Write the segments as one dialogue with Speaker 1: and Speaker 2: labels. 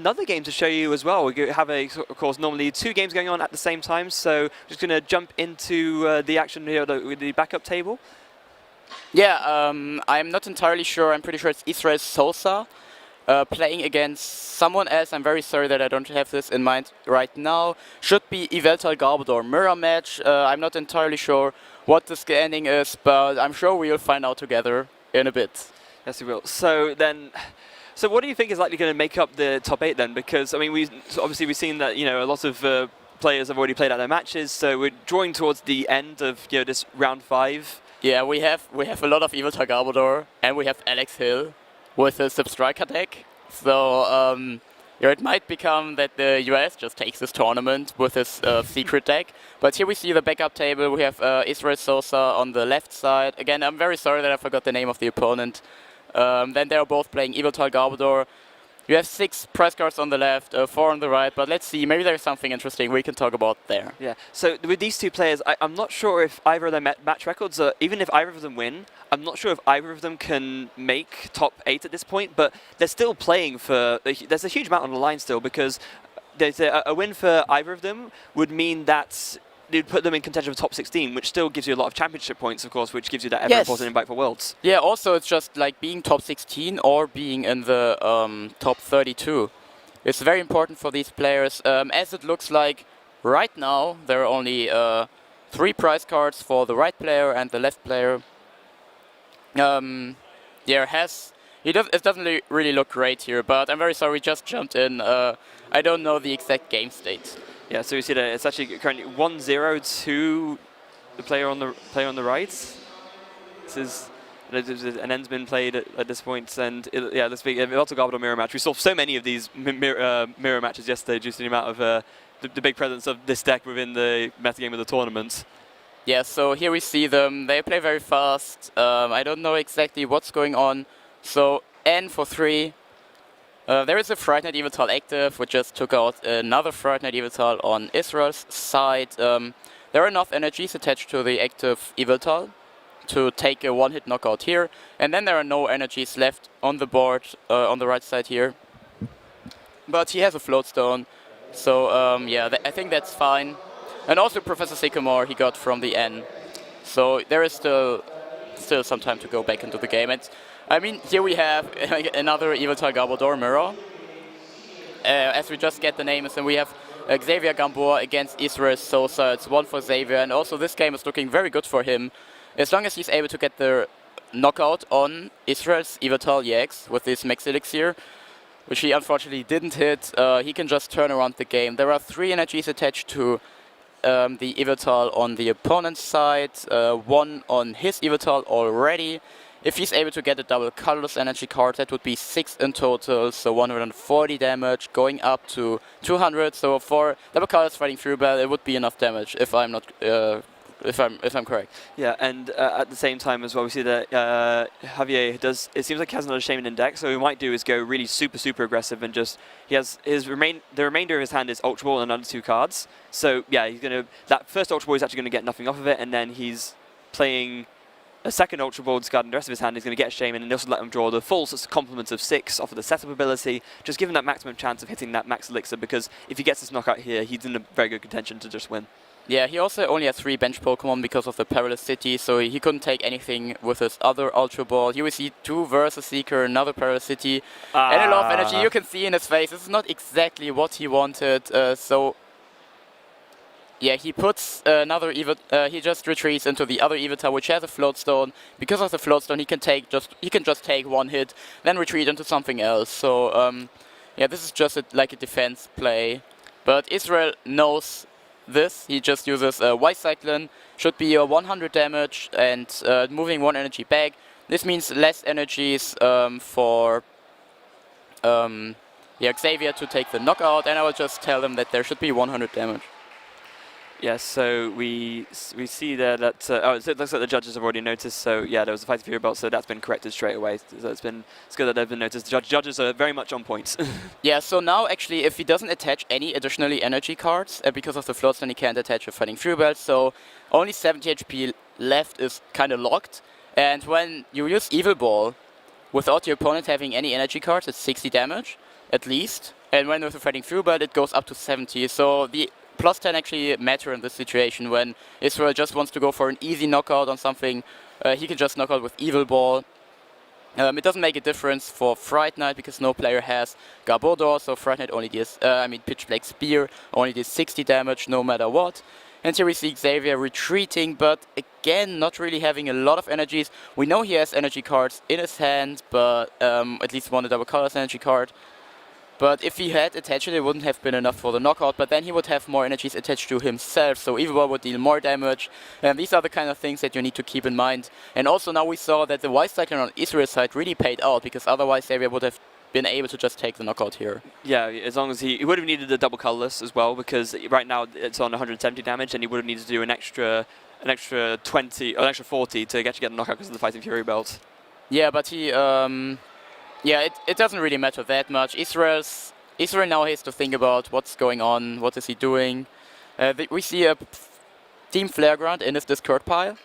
Speaker 1: another game to show you as well. We have, of course, normally 2 games going on at the same time, so just going to jump into the action here with the backup table.
Speaker 2: Yeah, I'm not entirely sure. I'm pretty sure it's Israel Sosa playing against someone else. I'm very sorry that I don't have this in mind right now. Should be Yveltal Garbodor mirror match. I'm not entirely sure what the scanning is, but I'm sure we'll find out together in a bit.
Speaker 1: Yes, we will. So what do you think is likely going to make up the top 8 then? Because I mean, obviously we've seen that a lot of players have already played out their matches, so we're drawing towards the end of this round 5.
Speaker 2: Yeah, we have a lot of Yveltal Garbodor, and we have Alex Hill with a Substriker deck. So it might become that the US just takes this tournament with his secret deck. But here we see the backup table. We have Israel Sosa on the left side. Again, I'm very sorry that I forgot the name of the opponent. Then they're both playing Yveltal Garbodor. You have 6 prize cards on the left, 4 on the right, but let's see, maybe there's something interesting we can talk about there.
Speaker 1: Yeah, so with these 2 players, I'm not sure if either of their match records, even if either of them win, I'm not sure if either of them can make top 8 at this point, but they're still playing for, there's a huge amount on the line still, because there's a win for either of them would mean that they'd put them in contention for top 16, which still gives you a lot of championship points, of course, which gives you that ever important invite for Worlds.
Speaker 2: Yeah, also it's just like being top 16 or being in the top 32. It's very important for these players, as it looks like right now there are only 3 prize cards for the right player and the left player. It doesn't really look great here, but I'm very sorry, we just jumped in. I don't know the exact game state.
Speaker 1: Yeah, so we see that it's actually currently 1-0 to the player on the right. An end's been played at this point, and this big Yveltal Garbodor mirror match. We saw so many of these mirror matches yesterday, due to the amount of the big presence of this deck within the metagame of the tournament.
Speaker 2: Yeah, so here we see them. They play very fast. I don't know exactly what's going on. So N for 3. There is a Fright Night Yveltal active, which just took out another Fright Night Yveltal on Israel's side. There are enough energies attached to the active Yveltal to take a 1-hit knockout here. And then there are no energies left on the board on the right side here. But he has a Float Stone, so I think that's fine. And also Professor Sycamore he got from the N. So there is still some time to go back into the game. And I mean, here we have another Yveltal Garbodor mirror. As we just get the names, and we have Xavier Gamboa against Israel Sosa. It's 1 for Xavier, and also this game is looking very good for him. As long as he's able to get the knockout on Israel's Yveltal EX with this Max Elixir, which he unfortunately didn't hit, he can just turn around the game. There are 3 energies attached to the Yveltal on the opponent's side, 1 on his Yveltal already. If he's able to get a double colorless energy card, that would be 6 in total, so 140 damage, going up to 200. So for double colorless Fighting Fury Bell, it would be enough damage if I'm not, if I'm correct.
Speaker 1: Yeah, and at the same time as well, we see that Javier does. It seems like he has another Shaman in deck, so what he might do is go really super aggressive and just he has the remainder of his hand is Ultra Ball and another 2 cards. So yeah, he's gonna that first Ultra Ball is actually gonna get nothing off of it, and then he's playing a second Ultra Ball, discarding the rest of his hand. He's going to get a Shaman and also let him draw the full complement of 6 off of the setup ability, just give him that maximum chance of hitting that Max Elixir, because if he gets this knockout here, he's in a very good contention to just win.
Speaker 2: Yeah, he also only has 3 bench Pokemon because of the Perilous City, so he couldn't take anything with his other Ultra Ball. Here we see 2 Versus Seeker, another Perilous City, and a lot of energy. You can see in his face, this is not exactly what he wanted, so yeah, he puts another he just retreats into the other Yveltal, which has a Float Stone. Because of the Float Stone, he can just take 1 hit, then retreat into something else. So yeah, this is just like a defense play. But Israel knows this. He just uses Wise Cyclone, should be 100 damage and moving 1 energy back. This means less energies for Xavier to take the knockout, and I will just tell them that there should be 100 damage.
Speaker 1: Yes, so we see there that it looks like the judges have already noticed. So yeah, there was a Fighting Fury Belt, so that's been corrected straight away. So it's good that they've been noticed. The judges are very much on point.
Speaker 2: Yeah, so now actually, if he doesn't attach any additionally energy cards, because of the floats, then he can't attach a Fighting Fury Belt. So only 70 HP left is kind of locked. And when you use Evil Ball without your opponent having any energy cards, it's 60 damage at least. And when with the Fighting Fury Belt, it goes up to 70. So the plus 10 actually matter in this situation when Israel just wants to go for an easy knockout on something. He can just knock out with Evil Ball. It doesn't make a difference for Fright Knight because no player has Gamboa, so Fright Knight only deals, Pitch Black Spear only deals 60 damage no matter what. And here we see Xavier retreating, but again, not really having a lot of energies. We know he has energy cards in his hand, but at least one a double colors energy card. But if he had attached it, it wouldn't have been enough for the knockout, but then he would have more energies attached to himself, so Evil Ball would deal more damage. And these are the kind of things that you need to keep in mind. And also now we saw that the Wise Cyclone on Israel's side really paid out, because otherwise Xavier would have been able to just take the knockout here.
Speaker 1: Yeah, as long as he would have needed the double colorless as well, because right now it's on 170 damage, and he would have needed to do an extra 20 or an extra 40 to actually get the knockout because of the Fighting Fury belt.
Speaker 2: Yeah, but he, yeah, it doesn't really matter that much. Israel now has to think about what's going on, what is he doing. We see a Team Flareground in his discard pile.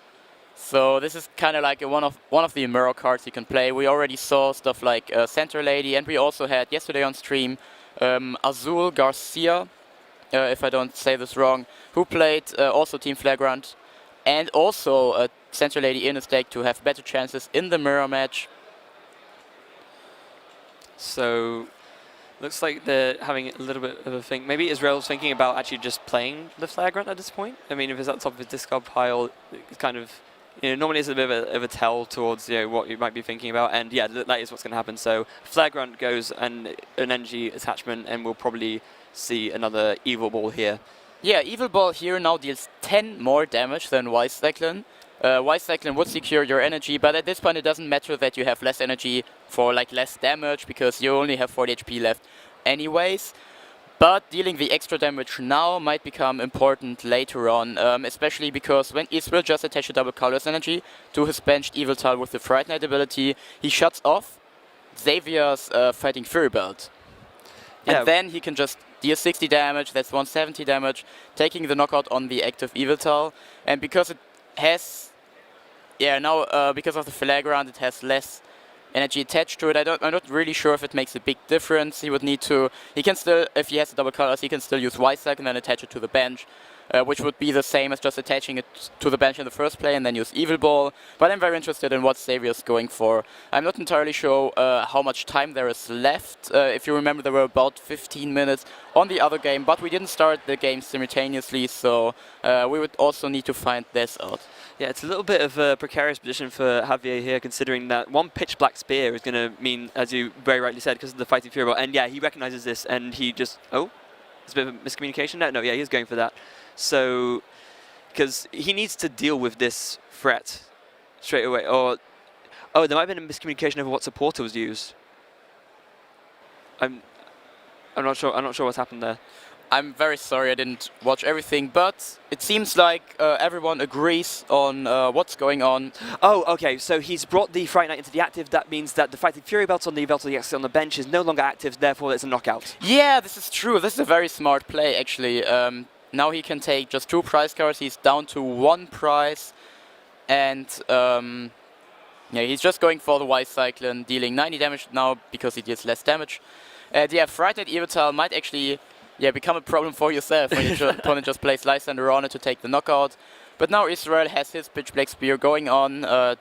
Speaker 2: So this is kind of like one of the mirror cards you can play. We already saw stuff like Center Lady, and we also had yesterday on stream Azul Garcia, if I don't say this wrong, who played also Team Flareground, and also Center Lady in his deck to have better chances in the mirror match.
Speaker 1: So looks like they're having a little bit of a think. Maybe Israel's thinking about actually just playing the Flareground at this point. I mean, if it's at the top of his discard pile, it's kind of, normally it's a bit of a tell towards what you might be thinking about, and yeah, that is what's going to happen. So Flareground goes and an energy attachment, and we'll probably see another Evil Ball here.
Speaker 2: Yeah, Evil Ball here now deals 10 more damage than Wise Cyclone. Wise Cyclone would secure your energy, but at this point it doesn't matter that you have less energy for like less damage, because you only have 40 HP left anyways. But dealing the extra damage now might become important later on, especially because when Israel just attach a double colors energy to his benched Evil Tal with the Fright Knight ability, he shuts off Xavier's Fighting Fury Belt.
Speaker 1: Yeah.
Speaker 2: And then he can just deal 60 damage, that's 170 damage, taking the knockout on the active Evil Tal. And because it has, because of the Flareground, it has less energy attached to it. I'm not really sure if it makes a big difference. He can still, if he has the double colors, he can still use Wise Cyclone and then attach it to the bench, which would be the same as just attaching it to the bench in the first play and then use Evil Ball. But I'm very interested in what Xavier's going for. I'm not entirely sure how much time there is left. If you remember, there were about 15 minutes on the other game, but we didn't start the game simultaneously, so we would also need to find this out.
Speaker 1: Yeah, it's a little bit of a precarious position for Javier here, considering that one Pitch Black Spear is going to mean, as you very rightly said, because of the Fighting Fury Belt. And yeah, he recognizes this, and he just, it's a bit of a miscommunication. No, yeah, he's going for that. So, because he needs to deal with this threat straight away. Or, there might have been a miscommunication over what supporter was used. I'm not sure. I'm not sure what's happened there.
Speaker 2: I'm very sorry I didn't watch everything, but it seems like everyone agrees on what's going on.
Speaker 1: Oh, okay, so he's brought the Fright Knight into the active. That means that the Fighting Fury Belt on the on the bench is no longer active, therefore it's a knockout.
Speaker 2: Yeah, this is true. This is a very smart play, actually. Now he can take just 2 prize cards. He's down to 1 prize. And yeah, he's just going for the Wise Cyclone, dealing 90 damage now because he deals less damage. Yeah, Fright Knight Evil Tal might actually become a problem for yourself when your opponent just plays Lysander on it to take the knockout. But now Israel has his Pitch Black Spear going on,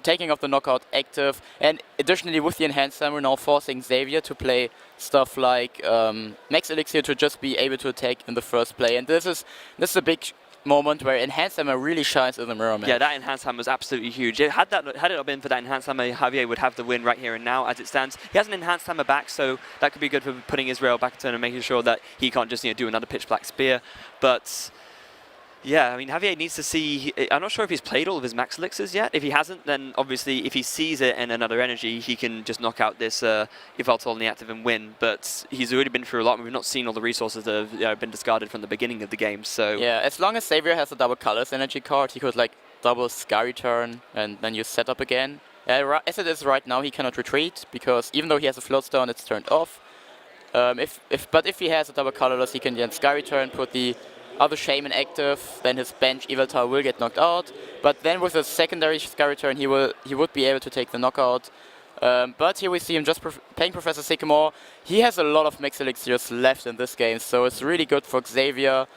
Speaker 2: taking off the knockout active, and additionally with the Enhanced Hammer now forcing Xavier to play stuff like Max Elixir to just be able to attack in the first play. And this is a big moment where Enhanced Hammer really shines in the mirror match.
Speaker 1: Yeah, that Enhanced Hammer was absolutely huge. Had it not been for that Enhanced Hammer, Javier would have the win right here and now as it stands. He has an Enhanced Hammer back, so that could be good for putting Israel back to turn and making sure that he can't just do another Pitch Black Spear. But yeah, I mean, Javier needs to see. I'm not sure if he's played all of his Max Elixirs yet. If he hasn't, then obviously if he sees it in another energy, he can just knock out this Yveltal in the active and win. But he's already been through a lot, and we've not seen all the resources that have been discarded from the beginning of the game. So
Speaker 2: yeah, as long as Xavier has a double colors energy card, he could like double Sky Return and then use setup again. As it is right now, he cannot retreat because even though he has a float stone, it's turned off. But if he has a double colorless, he can then Sky Return, put the other Shaman active, then his bench Yveltal will get knocked out. But then with a secondary Sky Return, he would be able to take the knockout. But here we see him just playing Professor Sycamore. He has a lot of max elixirs left in this game, so it's really good for Xavier.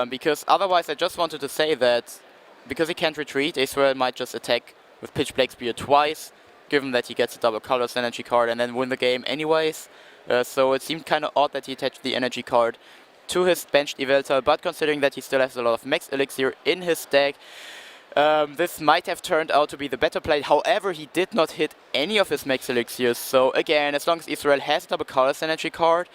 Speaker 2: Because otherwise, I just wanted to say that because he can't retreat, Israel might just attack with Pitch Black Spear twice, given that he gets a double colors energy card and then win the game anyways. So it seemed kind of odd that he attached the energy card to his benched Yveltal, but considering that he still has a lot of max elixir in his deck, this might have turned out to be the better play. However, he did not hit any of his max elixirs, so again, as long as Israel has a double colors energy card,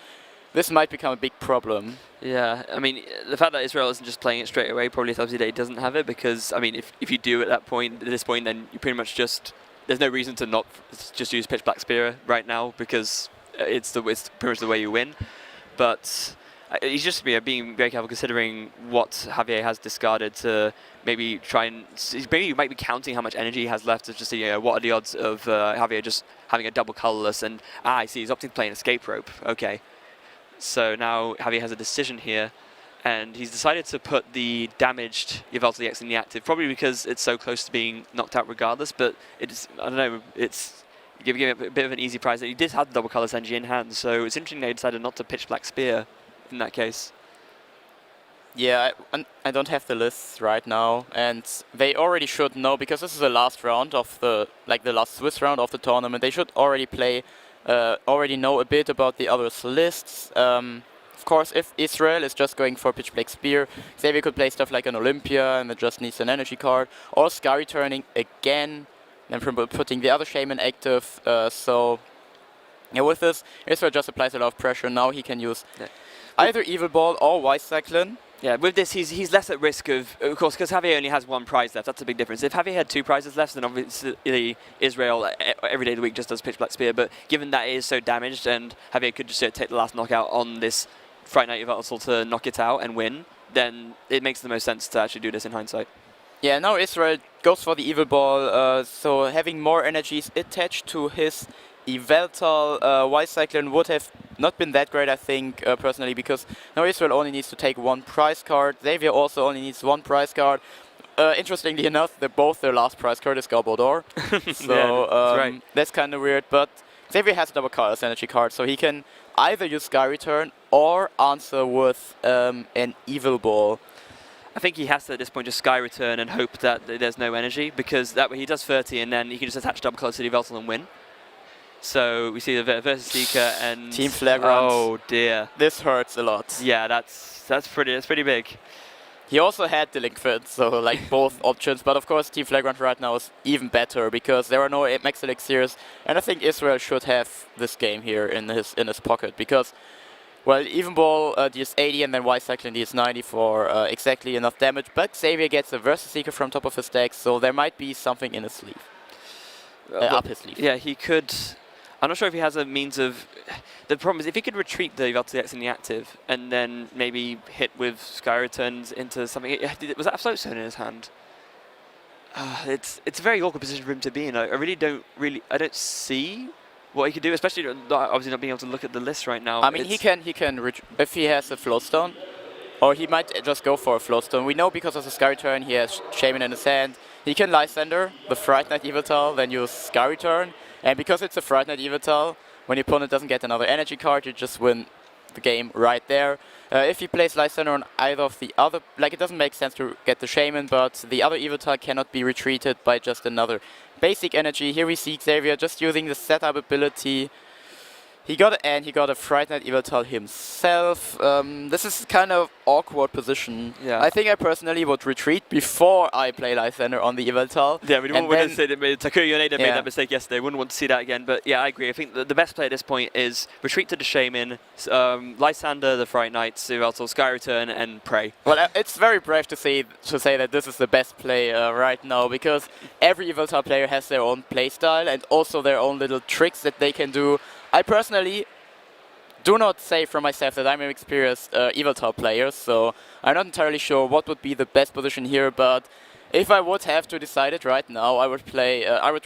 Speaker 2: this might become a big problem.
Speaker 1: Yeah, I mean, the fact that Israel isn't just playing it straight away probably tells you that he doesn't have it, because, I mean, if you do at this point, then you pretty much just, there's no reason to not just use Pitch Black Spear right now, because it's pretty much the way you win. But he's just being very careful, considering what Javier has discarded, to maybe try and, maybe you might be counting how much energy he has left to just see what are the odds of Javier just having a double colorless, and I see he's opting to play an escape rope. Okay. So now Javier has a decision here, and he's decided to put the damaged Yveltal EX in the active, probably because it's so close to being knocked out regardless, but it's, I don't know, it's giving him a bit of an easy prize. He did have the double colors energy in hand, so it's interesting they decided not to Pitch Black Spear in that case.
Speaker 2: Yeah, I don't have the lists right now, and they already should know, because this is the last round of the last Swiss round of the tournament. They should already know a bit about the others' lists. Of course, if Israel is just going for Pitch Black Spear, Xavier could play stuff like an Olympia and it just needs an energy card, or Sky Returning again, and putting the other Shaman active. So yeah, with this, Israel just applies a lot of pressure. Now he can use either Evil Ball or Wise Cyclone.
Speaker 1: Yeah, with this, he's less at risk of course, because Javier only has one prize left. That's a big difference. If Javier had two prizes left, then obviously Israel every day of the week just does Pitch Black Spear. But given that it is so damaged, and Javier could just take the last knockout on this Fright Night Yveltal to knock it out and win, then it makes the most sense to actually do this in hindsight.
Speaker 2: Yeah, now Israel goes for the Evil Ball, so having more energies attached to his Yveltal, Wise Cyclone would have not been that great, I think, personally, because now Israel only needs to take one prize card. Xavier also only needs one prize card. Interestingly enough, both their last prize card is Gamboa. So
Speaker 1: yeah, right.
Speaker 2: That's kind of weird, but Xavier has a double colors energy card, so he can either use Sky Return or answer with an Evil Ball.
Speaker 1: I think he has to at this point just Sky Return and hope that there's no energy, because that way he does 30 and then he can just attach double colors to the Yveltal and win. So we see the Versus Seeker and
Speaker 2: Team Flagrant.
Speaker 1: Oh dear,
Speaker 2: this hurts a lot.
Speaker 1: Yeah, that's pretty big.
Speaker 2: He also had Delinquent, so like both options, but of course Team Flagrant right now is even better because there are no max elixirs, and I think Israel should have this game here in his pocket, because well, Even Ball deals 80 and then Wise Cyclone deals 90 for exactly enough damage, but Xavier gets a Versus Seeker from top of his deck, so there might be something in his sleeve. Up his sleeve.
Speaker 1: Yeah, he could. I'm not sure if he has a means of. The problem is if he could retreat the Yveltal EX in the active and then maybe hit with Sky Returns into something. Was that a Float Stone in his hand? It's a very awkward position for him to be in. I don't see what he could do, especially obviously not being able to look at the list right now.
Speaker 2: I mean, he can if he has a Float Stone, or he might just go for a Float Stone. We know because of the Sky Return he has Shaman in his hand. He can Lysander the Fright Night Yveltal, then use Sky Return. And because it's a Fright Night Yveltal, when the opponent doesn't get another energy card, you just win the game right there. If he plays Lysander on either of the other, like it doesn't make sense to get the Shaman, but the other Yveltal cannot be retreated by just another basic energy. Here we see Xavier just using the setup ability. He got a Fright Night Yveltal himself. This is kind of awkward position.
Speaker 1: Yeah.
Speaker 2: I think I personally would retreat before I play Lysander on the Yveltal.
Speaker 1: Yeah, we wouldn't say that Takuya Yoneda made that mistake yesterday. Wouldn't want to see that again. But yeah, I agree. I think the best play at this point is retreat to the Shaman, Lysander the Fright Night, Yveltal, Sky Return, and pray.
Speaker 2: Well, it's very brave to say that this is the best play right now, because every Yveltal player has their own playstyle and also their own little tricks that they can do. I personally do not say for myself that I'm an experienced Yveltal player, so I'm not entirely sure what would be the best position here, but if I would have to decide it right now, I would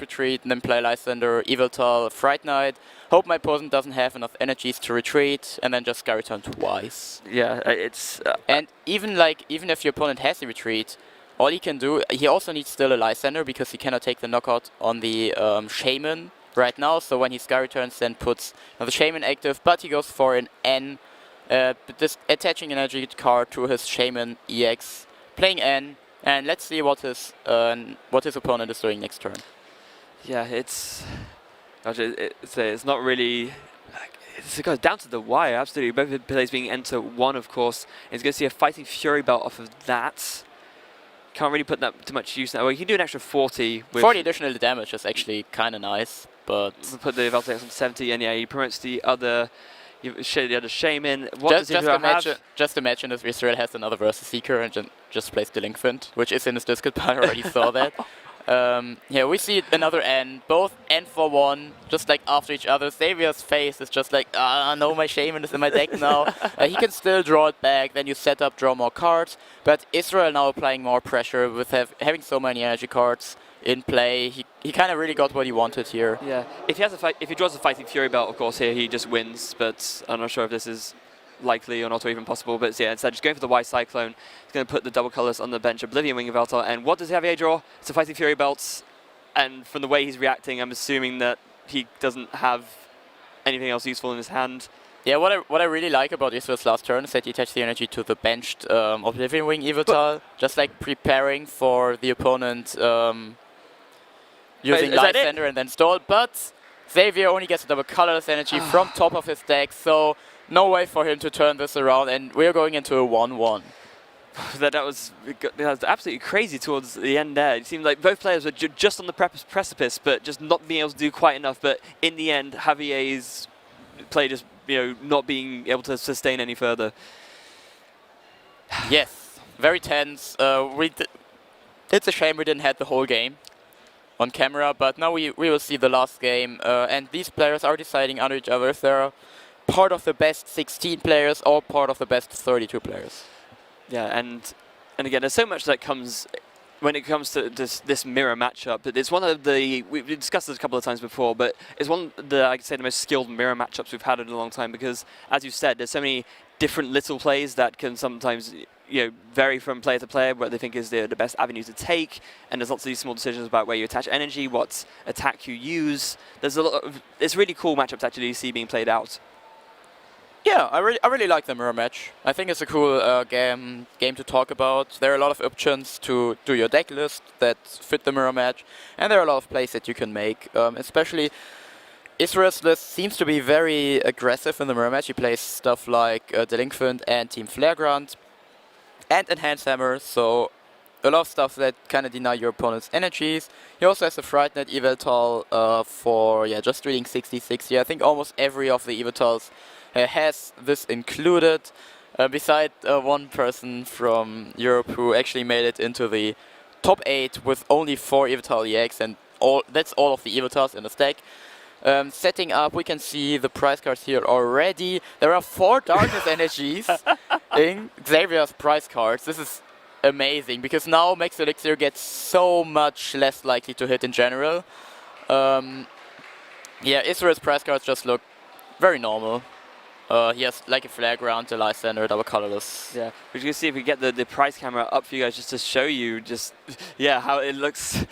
Speaker 2: retreat and then play Lysander, Yveltal, Fright Night, hope my opponent doesn't have enough energies to retreat, and then just Sky Return twice.
Speaker 1: Yeah, it's...
Speaker 2: and even if your opponent has a retreat, all he can do, he also needs still a Lysander because he cannot take the knockout on the Shaman. right now. So when he Sky returns, then puts the Shaman active, but he goes for an N, this attaching energy card to his Shaman EX, playing N, and let's see what his opponent is doing next turn.
Speaker 1: Yeah, it's not really. It goes down to the wire, absolutely. Both players being enter 1, of course. He's going to see a Fighting Fury belt off of that. Can't really put that too much use now. Well, you can do an extra 40. With
Speaker 2: 40 additional damage is actually kind of nice, but...
Speaker 1: We'll put the Veltex on 70, and yeah, he promotes the other Shaman. What
Speaker 2: just imagine if Israel has another Versus Seeker and just plays Delinquent, which is in his Discord, but I already saw that. Yeah, we see another N, both N for 1, just like after each other. Xavier's face is just like, no, my Shaman is in my deck now. He can still draw it back, then you set up, draw more cards. But Israel now applying more pressure with having so many energy cards in play. He kind of really got what he wanted here.
Speaker 1: Yeah, if he draws a Fighting Fury belt, of course, here he just wins. But I'm not sure if this is likely or not, or even possible. But yeah, instead just going for the White Cyclone. He's going to put the double colors on the bench, Oblivion Wing of Veltal. And what does Javier draw? It's a Fighting Fury belt. And from the way he's reacting, I'm assuming that he doesn't have anything else useful in his hand.
Speaker 2: Yeah, what I really like about Israel's last turn is that he attached the energy to the benched Oblivion Wing Evital, just like preparing for the opponent using Life Center and then stall. But Xavier only gets a double colorless energy from top of his deck, so no way for him to turn this around, and we're going into a 1-1.
Speaker 1: that was absolutely crazy towards the end there. It seemed like both players were just on the precipice, but just not being able to do quite enough. But in the end, Javier's play just not being able to sustain any further.
Speaker 2: Yes, very tense. It's a shame we didn't have the whole game on camera, but now we will see the last game, and these players are deciding under each other if they're part of the best 16 players or part of the best 32 players.
Speaker 1: Yeah, and again, there's so much that comes when it comes to this mirror matchup. It's one of we've discussed this a couple of times before, but it's one of I'd say the most skilled mirror matchups we've had in a long time, because, as you said, there's so many different little plays that can sometimes vary from player to player, what they think is the best avenue to take, and there's lots of these small decisions about where you attach energy, what attack you use. There's a lot of it's really cool matchups actually you see being played out.
Speaker 2: Yeah, I really like the mirror match. I think it's a cool game to talk about. There are a lot of options to do your deck list that fit the mirror match, and there are a lot of plays that you can make. Especially, Israel's list seems to be very aggressive in the mirror match. He plays stuff like Delinquent and Team Flaregrant and Enhanced Hammer, so a lot of stuff that kind of deny your opponent's energies. He also has a Frightened Evital for just reading 60-60. I think almost every of the Evitals has this included, beside one person from Europe who actually made it into the top 8 with only 4 Evital EX, and that's all of the Evitals in the stack. Setting up, we can see the prize cards here already. There are 4 Darkness Energies in Xavier's prize cards. This is amazing, because now Max Elixir gets so much less likely to hit in general. Yeah, Israel's prize cards just look very normal. He has like a Flareground, a Life Center, double colorless.
Speaker 1: Yeah, we're going to see if we get the prize camera up for you guys just to show you how it looks.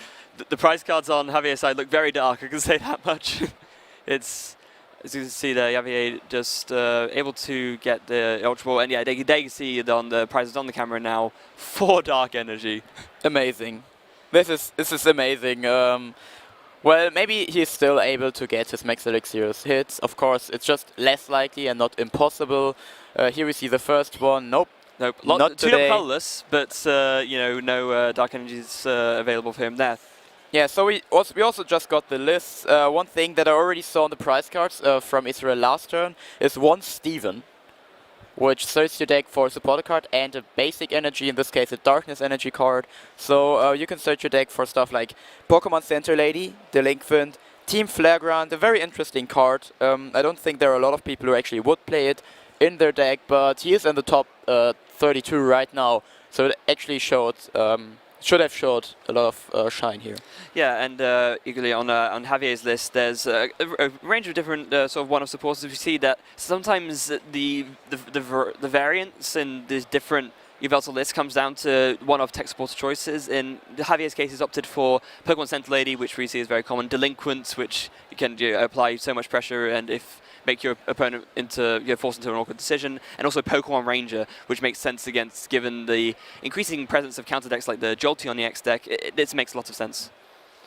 Speaker 1: The prize cards on Javier's side look very dark, I can say that much. It's, as you can see there, Javier just able to get the Ultra Ball, and yeah, they can see it on the prizes on the camera now. 4 Dark Energy.
Speaker 2: Amazing. This is amazing. Well, maybe he's still able to get his Max Elixir's hits. Of course, it's just less likely and not impossible. Here we see the first one. Nope. Not today.
Speaker 1: 2 colorless, but no Dark Energies available for him there.
Speaker 2: Yeah, so we also just got the list. One thing that I already saw on the prize cards from Israel last turn is 1 Steven, which searches your deck for a supporter card and a basic energy, in this case a Darkness Energy card. So you can search your deck for stuff like Pokémon Center Lady, Delinquent, Team Flareground, a very interesting card. I don't think there are a lot of people who actually would play it in their deck, but he is in the top 32 right now, so it actually should have showed a lot of shine here.
Speaker 1: Yeah, and equally on Javier's list, there's a range of different sort of one-off supporters. We see that sometimes the variance in these different Yveltal list comes down to one of tech supporter choices. In Javier's case, he's opted for Pokemon Center Lady, which we see is very common. Delinquents, which you can apply so much pressure and if make your opponent forced into an awkward decision, and also Pokemon Ranger, which makes sense against given the increasing presence of counter decks like the Jolteon on the X deck. It makes a lot of sense.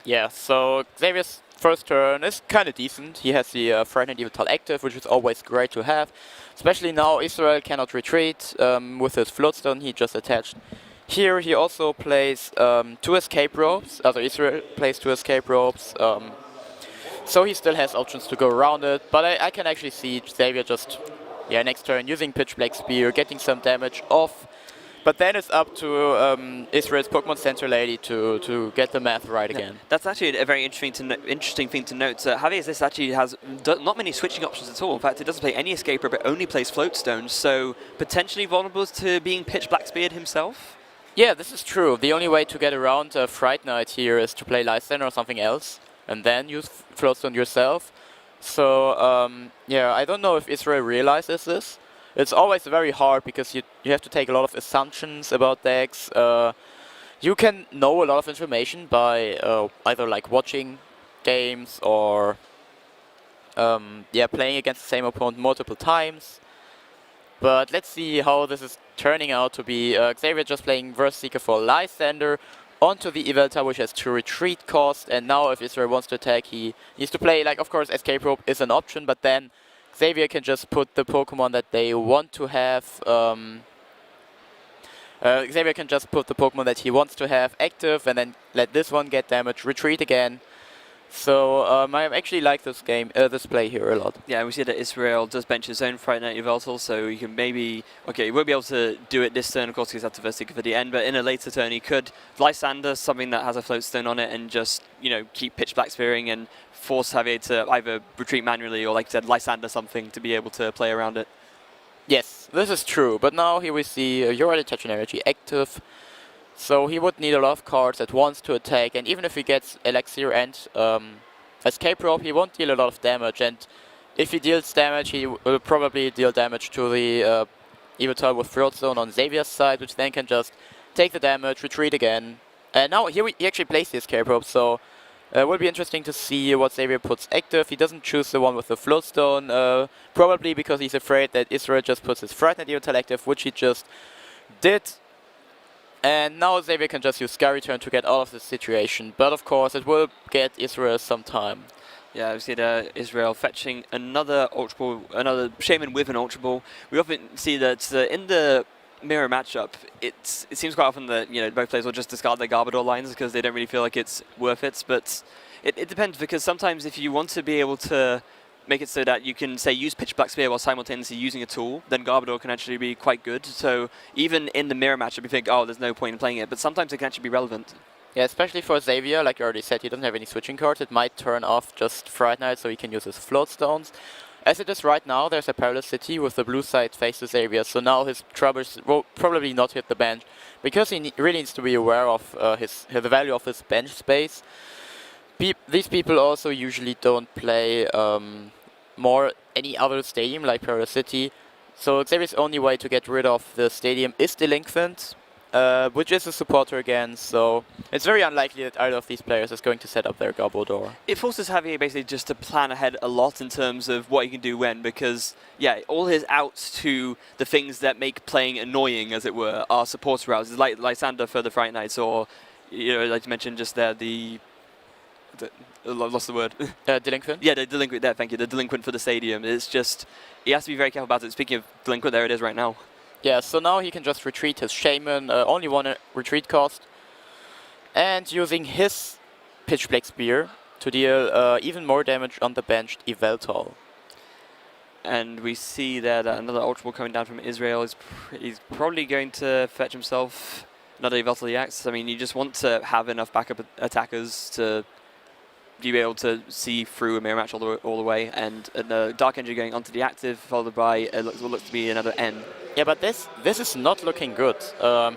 Speaker 2: Yeah, so Xavier's first turn is kind of decent. He has the Frightened Yveltal active, which is always great to have. Especially now Israel cannot retreat with his Floatstone he just attached. Here he also plays 2 escape ropes, Israel plays 2 escape ropes. So he still has options to go around it, but I can actually see Xavier just, next turn using Pitch Black Spear, getting some damage off. But then it's up to Israel's Pokemon Center Lady to get the math right again.
Speaker 1: That's actually a very interesting thing to note. Javier's list actually has not many switching options at all. In fact, it doesn't play any escape rope, but only plays Floatstone, so potentially vulnerable to being Pitch Black Speared himself.
Speaker 2: Yeah, this is true. The only way to get around Fright Night here is to play Lysander or something else, and then use Floatstone yourself. So, I don't know if Israel realizes this. It's always very hard because you have to take a lot of assumptions about decks. You can know a lot of information by either like watching games or playing against the same opponent multiple times. But let's see how this is turning out to be. Xavier just playing Verse Seeker for Lysander onto the Yveltal, which has 2 retreat cost, and now if Israel wants to attack, he needs to play, of course, Escape Rope is an option, but then Xavier can just put the Pokemon that they want to have, Xavier can just put the Pokemon that he wants to have active, and then let this one get damage, retreat again. So I actually like this game, this play here a lot.
Speaker 1: Yeah, we see that Israel does bench his own Fright Night Yveltal, so you can maybe... Okay, he won't be able to do it this turn, of course, because he's had to first Seeker for the end, but in a later turn he could Lysander, something that has a Floatstone on it, and just, keep Pitch Black Spearing and force Javier to either retreat manually or, like I said, Lysander something to be able to play around it.
Speaker 2: Yes, this is true, but now here we see Your Attention Energy active. So he would need a lot of cards at once to attack, and even if he gets Elixir and Escape Rope, he won't deal a lot of damage, and if he deals damage, he will probably deal damage to the Yveltal with Floatstone on Xavier's side, which then can just take the damage, retreat again. And now here he actually plays the Escape Rope, so it will be interesting to see what Xavier puts active. He doesn't choose the one with the Floatstone, probably because he's afraid that Israel just puts his Frightened Yveltal active, which he just did. And now Xavier can just use Sky Return to get out of this situation. But of course, it will get Israel some time.
Speaker 1: Yeah, we see Israel fetching another Ultra Ball, another Shaman with an Ultra Ball. We often see that in the mirror matchup, it seems quite often that both players will just discard their Garbodor lines because they don't really feel like it's worth it. But it depends, because sometimes if you want to be able to make it so that you can, say, use Pitch Black Spear while simultaneously using a tool, then Garbodor can actually be quite good. So even in the mirror matchup, you think, oh, there's no point in playing it, but sometimes it can actually be relevant.
Speaker 2: Yeah, especially for Xavier, like you already said, he doesn't have any switching cards. It might turn off just Fright Night, so he can use his Floatstones. As it is right now, there's a Perilous City with the blue side face to Xavier, so now his troubles will probably not hit the bench, because he really needs to be aware of the value of his bench space. These people also usually don't play any other stadium like Perilous City, so Xavier's only way to get rid of the stadium is Delinquent, which is a supporter again, so it's very unlikely that either of these players is going to set up their Garbodor. It
Speaker 1: forces Javier basically just to plan ahead a lot in terms of what he can do when, because, all his outs to the things that make playing annoying, as it were, are supporter routes, like Lysander for the Fright Nights, or, like you mentioned just there, lost the word.
Speaker 2: Delinquent?
Speaker 1: Yeah, the Delinquent there, thank you. The Delinquent for the stadium. It's just, he has to be very careful about it. Speaking of Delinquent, there it is right now.
Speaker 2: Yeah, so now he can just retreat his Shaman, only 1 retreat cost, and using his Pitch Black Spear to deal even more damage on the benched Yveltal.
Speaker 1: And we see there that another Ultra Ball coming down from Israel. He's probably going to fetch himself another Yveltal EX. I mean, you just want to have enough backup attackers to be able to see through a mirror match all the way, and a Dark Energy going onto the active, followed by what looks to be another N.
Speaker 2: Yeah, but this is not looking good.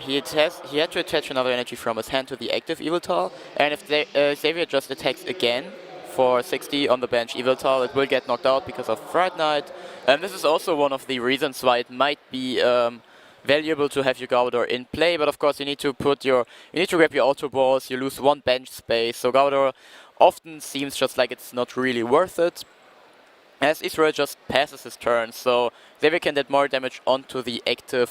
Speaker 2: He had to attach another energy from his hand to the active Yveltal, and if Xavier just attacks again for 60 on the bench Yveltal, it will get knocked out because of Fright Night. And this is also one of the reasons why it might be valuable to have your Gabador in play, but of course you need to grab your auto balls, you lose 1 bench space, so Gabador often seems just like it's not really worth it, as Israel just passes his turn, so Xavier can get more damage onto the active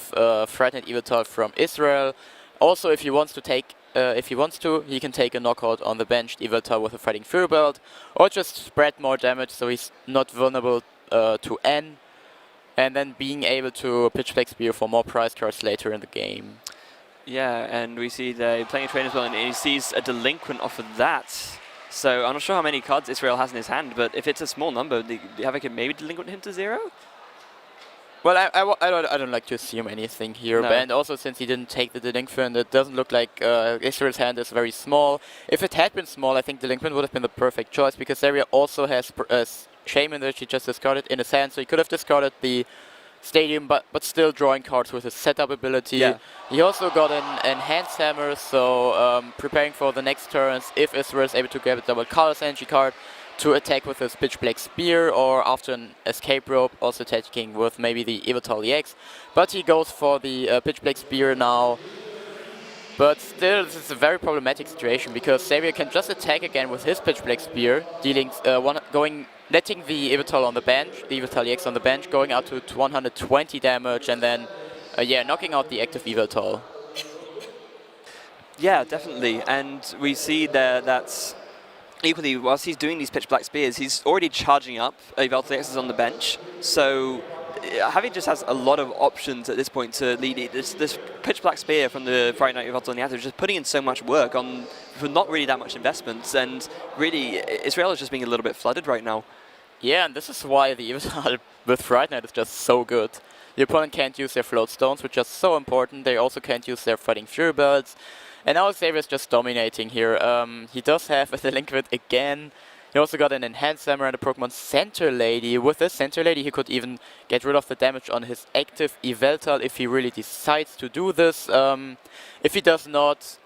Speaker 2: Frightened Evital from Israel. Also, if he wants to, he can take a knockout on the benched Evital with a Fighting Fury Belt, or just spread more damage so he's not vulnerable to N, and then being able to pitch Black Spear for more prize cards later in the game.
Speaker 1: Yeah, and we see they're playing a train as well, and he sees a delinquent off of that. So I'm not sure how many cards Israel has in his hand, but if it's a small number, the Havoc can maybe delinquent him to 0?
Speaker 2: Well, I don't like to assume anything here,
Speaker 1: No.
Speaker 2: and also since he didn't take the delinquent, it doesn't look like Israel's hand is very small. If it had been small, I think delinquent would have been the perfect choice, because Xavier also has Shaman that he just discarded in his hand, so he could have discarded the Stadium, but still drawing cards with his setup ability.
Speaker 1: Yeah.
Speaker 2: He also got an Enhanced Hammer, so preparing for the next turns if Israel is able to grab a double Colorless Energy card to attack with his Pitch Black Spear, or after an Escape Rope, also attacking with maybe the Evital EX. But he goes for the Pitch Black Spear now. But still, this is a very problematic situation, because Xavier can just attack again with his Pitch Black Spear, dealing letting the Evital on the bench, the Evital EX on the bench, going out to 120 damage, and then knocking out the active Evital.
Speaker 1: Yeah, definitely. And we see there that's equally, whilst he's doing these Pitch Black Spears, he's already charging up Evital EXs on the bench. So Javier just has a lot of options at this point to lead it. This Pitch Black Spear from the Friday Night Evital on the active, just putting in so much work on for not really that much investments, and really Israel is just being a little bit flooded right now.
Speaker 2: Yeah, and this is why the Evital with Fright Night is just so good. The opponent can't use their Float Stones, which are so important. They also can't use their Fighting Fury Belts. And now Xavier's just dominating here. He does have a Delinquent again. He also got an Enhanced Hammer and a Pokémon Center Lady. With this Center Lady, he could even get rid of the damage on his active Evital if he really decides to do this. If he does not,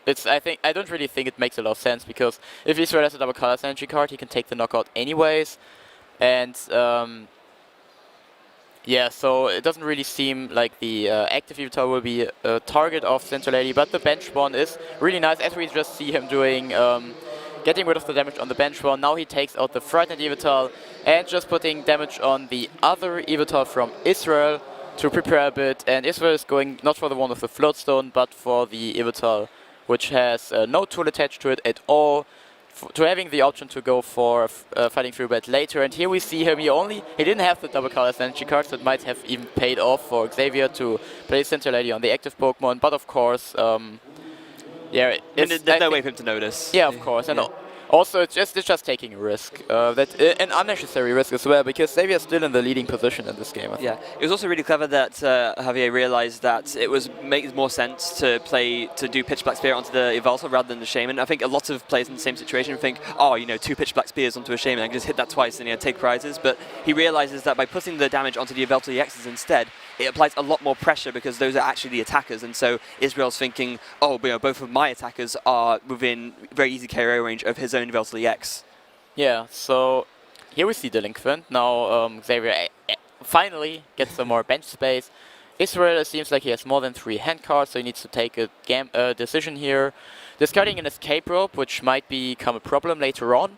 Speaker 2: I don't really think it makes a lot of sense, because if Israel has a double Colorless Energy card, he can take the knockout anyways. And so it doesn't really seem like the active Evital will be a target of Center Lady, but the bench one is really nice, as we just see him doing, getting rid of the damage on the bench one. Now he takes out the Frightened Evital and just putting damage on the other Evital from Israel to prepare a bit. And Israel is going not for the one with the Float Stone, but for the Evital, which has no tool attached to it at all, to having the option to go for Fighting Fury Belt later. And here we see him, he didn't have the double Colorless Energy card, so it might have even paid off for Xavier to play Center Lady on the active Pokemon, but of course, there's
Speaker 1: no way for him to notice.
Speaker 2: Yeah, of course. And also, it's just taking a risk, an unnecessary risk as well, because Xavier is still in the leading position in this game. I think.
Speaker 1: Yeah, it was also really clever that Javier realized that it makes more sense to do Pitch Black Spear onto the Evital rather than the Shaman. I think a lot of players in the same situation think, oh, 2 Pitch Black Spears onto a Shaman, I can just hit that twice and take prizes. But he realizes that by putting the damage onto the Evital EXs instead, it applies a lot more pressure, because those are actually the attackers. And so Israel's thinking, oh, both of my attackers are within very easy KO range of his own Evital EX.
Speaker 2: Yeah, so here we see Delinquent. Now Xavier finally gets some more bench space. Israel, it seems like he has more than 3 hand cards, so he needs to take a decision here. Discarding an Escape Rope, which might become a problem later on.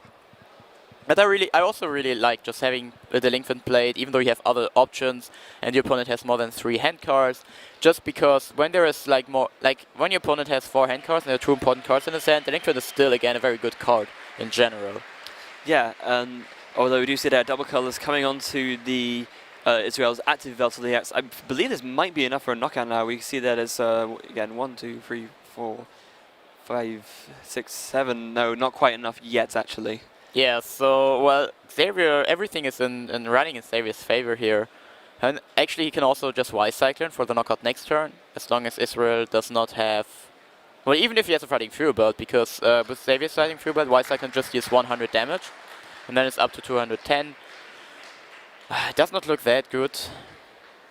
Speaker 2: But I also really like just having a Delinquent played, even though you have other options and your opponent has more than 3 hand cards. Just because when there is when your opponent has 4 hand cards and there are 2 important cards in his hand, Delinquent is still again a very good card in general.
Speaker 1: Yeah, although we do see there double colors coming onto the Israel's active Evital EX. I believe this might be enough for a knockout now. We see that as again 1, 2, 3, 4, 5, 6, 7. No, not quite enough yet actually.
Speaker 2: Yeah, so, well, Xavier, everything is running in Xavier's favor here. And actually he can also just Y-Cyclone for the knockout next turn, as long as Israel does not have... Well, even if he has a Fighting Fury Belt, because with Xavier's Fighting Fury Belt, Y-Cyclone just deals 100 damage, and then it's up to 210. It does not look that good.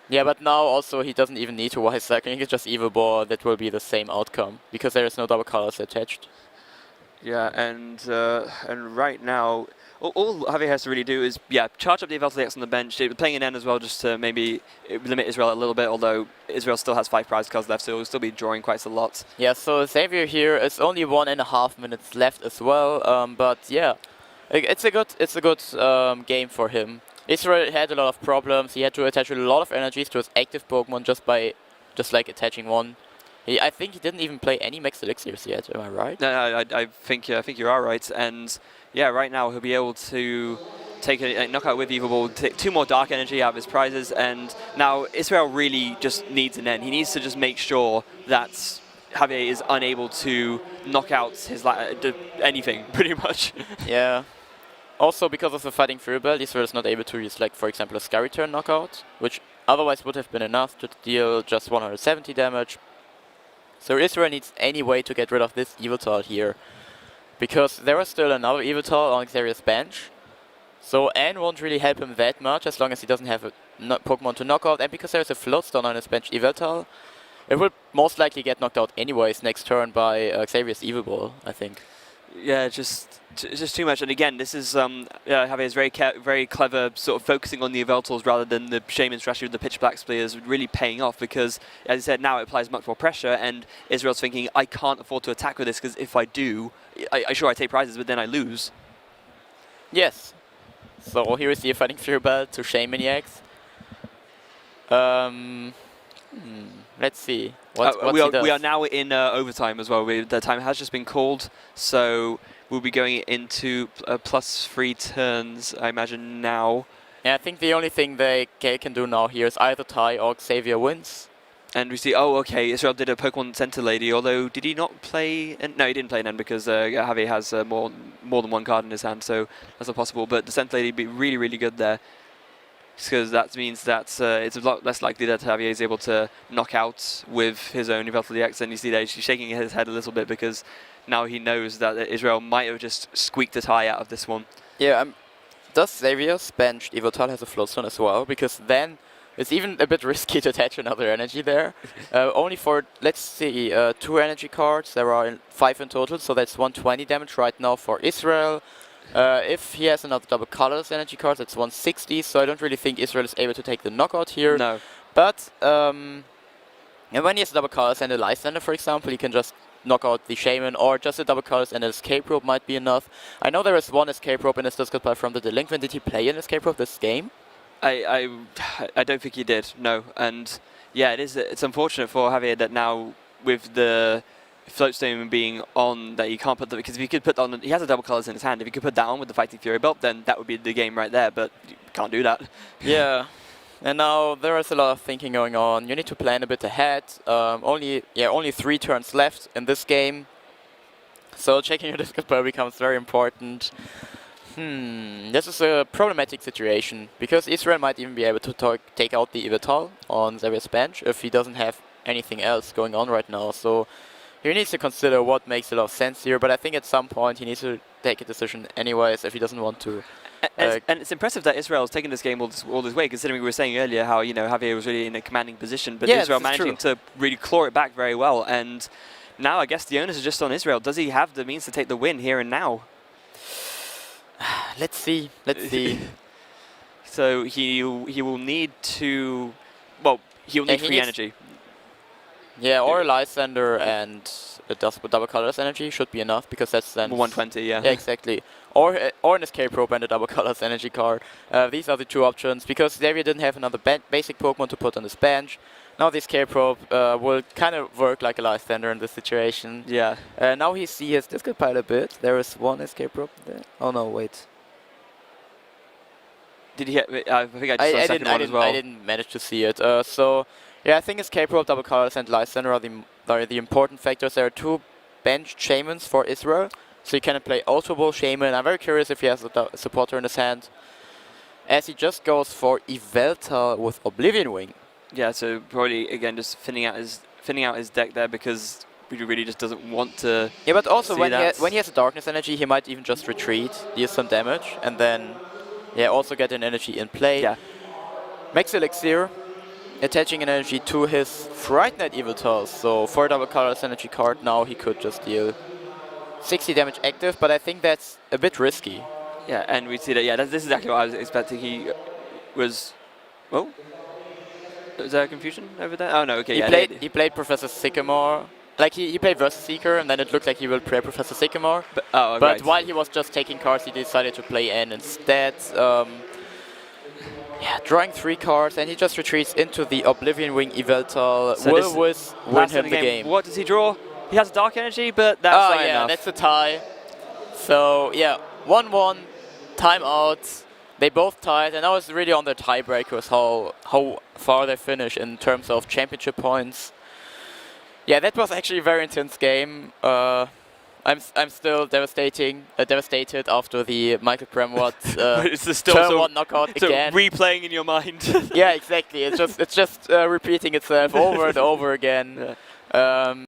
Speaker 2: Yeah, but now also he doesn't even need to Y-Cyclone, he can just Evil Bore, that will be the same outcome, because there is no double colors attached.
Speaker 1: Yeah, and right now, All Javier has to really do is, charge up the Yveltal X on the bench, playing an N as well just to maybe limit Israel a little bit, although Israel still has 5 prize cards left, so he'll still be drawing quite a lot.
Speaker 2: Yeah, so Xavier here is only 1.5 minutes left as well, but yeah, it's a good game for him. Israel had a lot of problems. He had to attach a lot of energies to his active Pokemon just like attaching one. I think he didn't even play any Max Elixirs yet, am I right?
Speaker 1: No, I think you are right, and yeah, right now he'll be able to take a knockout with Evil Ball, take 2 more Dark Energy out of his prizes, and now Israel really just needs an end. He needs to just make sure that Javier is unable to knock out his anything, pretty much.
Speaker 2: Yeah. Also, because of the Fighting Fury Belt, Israel is not able to use, like, for example, a Scary Turn knockout, which otherwise would have been enough to deal just 170 damage. So Israel needs any way to get rid of this Yveltal here, because there is still another Yveltal on Xavier's bench. So N won't really help him that much as long as he doesn't have a Pokemon to knock out, and because there is a Floatstone on his bench Yveltal, it will most likely get knocked out anyways next turn by Xavier's Evil Ball, I think.
Speaker 1: Yeah, just too much. And again, this is Javier's very clever sort of focusing on the Yveltals rather than the Shaman strategy with the Pitch Black Spears really paying off, because, as I said, now it applies much more pressure, and Israel's thinking, I can't afford to attack with this, because if I do, I take prizes, but then I lose.
Speaker 2: Yes. So here we see a Fighting Fury Belt to Shaman EX. Let's see.
Speaker 1: We are now in overtime as well. The time has just been called, so we'll be going into +3 turns, I imagine, now.
Speaker 2: Yeah, I think the only thing they can do now here is either tie or Xavier wins.
Speaker 1: And we see, okay, Israel did a Pokemon Center Lady, although did he not play? No, he didn't play an N because Javier has more than 1 card in his hand, so that's not possible. But the Center Lady would be really, really good there, because that means that it's a lot less likely that Javier is able to knock out with his own Yveltal DX. And you see that he's shaking his head a little bit because now he knows that Israel might have just squeaked a tie out of this one.
Speaker 2: Yeah, does Xavier's bench Yveltal has a Floatstone as well? Because then it's even a bit risky to attach another energy there. Only for, let's see, 2 energy cards. There are 5 in total, so that's 120 damage right now for Israel. If he has another double colors energy card, that's 160, so I don't really think Israel is able to take the knockout here.
Speaker 1: No.
Speaker 2: But and when he has double colors and a Lysander, for example, he can just knock out the Shaman, or just a double colors and an Escape Rope might be enough. I know there is 1 Escape Rope in his discard pile from the Delinquent. Did he play an Escape Rope this game?
Speaker 1: I don't think he did, no. And yeah, it's unfortunate for Javier that now with the Floatstone being on, that he can't put because if he could put on, he has a double colors in his hand. If he could put that on with the Fighting Fury Belt, then that would be the game right there. But you can't do that.
Speaker 2: Yeah, and now there is a lot of thinking going on. You need to plan a bit ahead. Only 3 turns left in this game, so checking your discard pile becomes very important. This is a problematic situation because Israel might even be able to take out the Yveltal on Xavier's bench if he doesn't have anything else going on right now. So he needs to consider what makes a lot of sense here, but I think at some point he needs to take a decision anyways if he doesn't want to.
Speaker 1: And it's impressive that Israel has taken this game all this way, considering we were saying earlier how Javier was really in a commanding position, but Israel managing to really claw it back very well. And now I guess the onus is just on Israel. Does he have the means to take the win here and now?
Speaker 2: Let's see.
Speaker 1: So he will need to, well, he'll need free energy.
Speaker 2: Yeah, or a Lysander and a double colors energy should be enough, because that's then
Speaker 1: 120. Yeah.
Speaker 2: Yeah, exactly. Or an Escape Rope and a double colors energy card. These are the 2 options, because Xavier didn't have another basic Pokemon to put on his bench. Now the Escape Rope will kind of work like a Lysander in this situation.
Speaker 1: Yeah.
Speaker 2: Now he sees his discard pile a bit. There is 1 Escape Rope there. Oh no, wait.
Speaker 1: Did he? I think I just saw a second one as well.
Speaker 2: I didn't manage to see it. So yeah, I think Escape Rope, double colors, and Lysander are the important factors. There are 2 bench Shamans for Israel, so he can play Ultra Ball Shaman. I'm very curious if he has a supporter in his hand, as he just goes for Yveltal with Oblivion Wing.
Speaker 1: Yeah, so probably again just thinning out his deck there, because he really just doesn't want to.
Speaker 2: Yeah, but also when he has a Darkness energy, he might even just retreat, deal some damage, and then also get an energy in play.
Speaker 1: Yeah.
Speaker 2: Max Elixir, attaching an energy to his Frightened Yveltal. So for a double colors energy card, now he could just deal 60 damage active, but I think that's a bit risky.
Speaker 1: Yeah, and we see that. Yeah, this is exactly what I was expecting. He was. Oh, is there a confusion over there? Oh no. Okay.
Speaker 2: He played Professor Sycamore. Like he played versus Seeker, and then it looked like he will play Professor Sycamore. But
Speaker 1: right.
Speaker 2: while he was just taking cards, he decided to play N instead. Yeah, drawing 3 cards, and he just retreats into the Oblivion Wing Yveltal.
Speaker 1: So
Speaker 2: Will win him the game.
Speaker 1: What does he draw? He has Dark Energy, but that's not enough.
Speaker 2: That's a tie. So yeah, 1-1, timeout. They both tied, and now it's really on their tiebreakers how far they finish in terms of championship points. Yeah, that was actually a very intense game. I'm still devastated after the Michael Kremwatt turn 1 knockout again.
Speaker 1: Replaying in your mind.
Speaker 2: Yeah, exactly. It's just repeating itself over and over again.
Speaker 1: Yeah.